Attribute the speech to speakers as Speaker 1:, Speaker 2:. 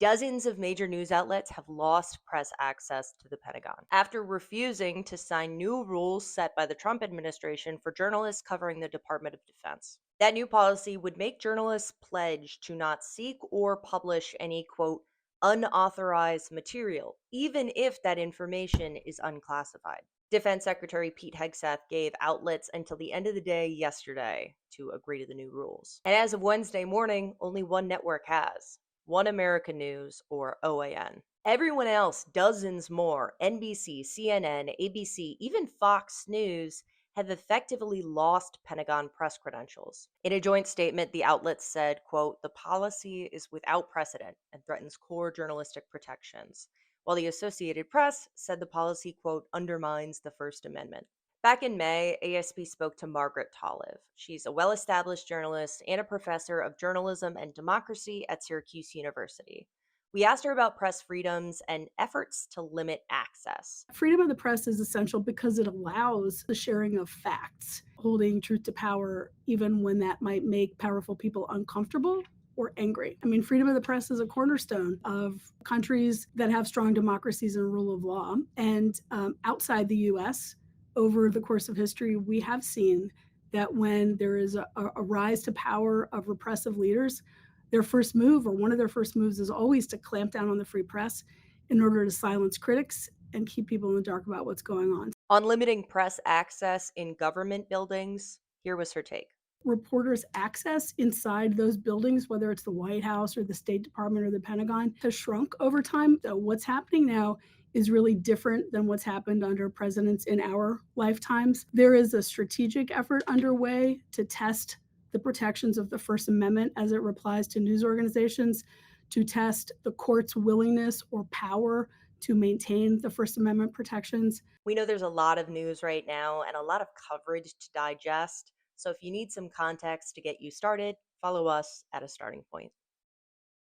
Speaker 1: Dozens of major news outlets have lost press access to the Pentagon after refusing to sign new rules set by the Trump administration for journalists covering the Department of Defense. That new policy would make journalists pledge to not seek or publish any, quote, unauthorized material, even if that information is unclassified. Defense Secretary Pete Hegseth gave outlets until the end of the day yesterday to agree to the new rules. And as of Wednesday morning, only one network has: One American News, or OAN. Everyone else, dozens more, NBC, CNN, ABC, even Fox News, have effectively lost Pentagon press credentials. In a joint statement, the outlets said, quote, "The policy is without precedent and threatens core journalistic protections," while the Associated Press said the policy, quote, "undermines the First Amendment." Back in May, ASP spoke to Margaret Tolive. She's a well established journalist and a professor of journalism and democracy at Syracuse University. We asked her about press freedoms and efforts to limit access.
Speaker 2: Freedom of the press is essential because it allows the sharing of facts, holding truth to power, even when that might make powerful people uncomfortable or angry. I mean, freedom of the press is a cornerstone of countries that have strong democracies and rule of law. And outside the US, over the course of history, we have seen that when there is a rise to power of repressive leaders, their first move, or one of their first moves, is always to clamp down on the free press in order to silence critics and keep people in the dark about what's going on.
Speaker 1: On limiting press access in government buildings, here was her take.
Speaker 2: Reporters' access inside those buildings, whether it's the White House or the State Department or the Pentagon, has shrunk over time. So what's happening now is really different than what's happened under presidents in our lifetimes. There is a strategic effort underway to test the protections of the First Amendment as it applies to news organizations, to test the court's willingness or power to maintain the First Amendment protections.
Speaker 1: We know there's a lot of news right now and a lot of coverage to digest. So if you need some context to get you started, follow us at A Starting Point.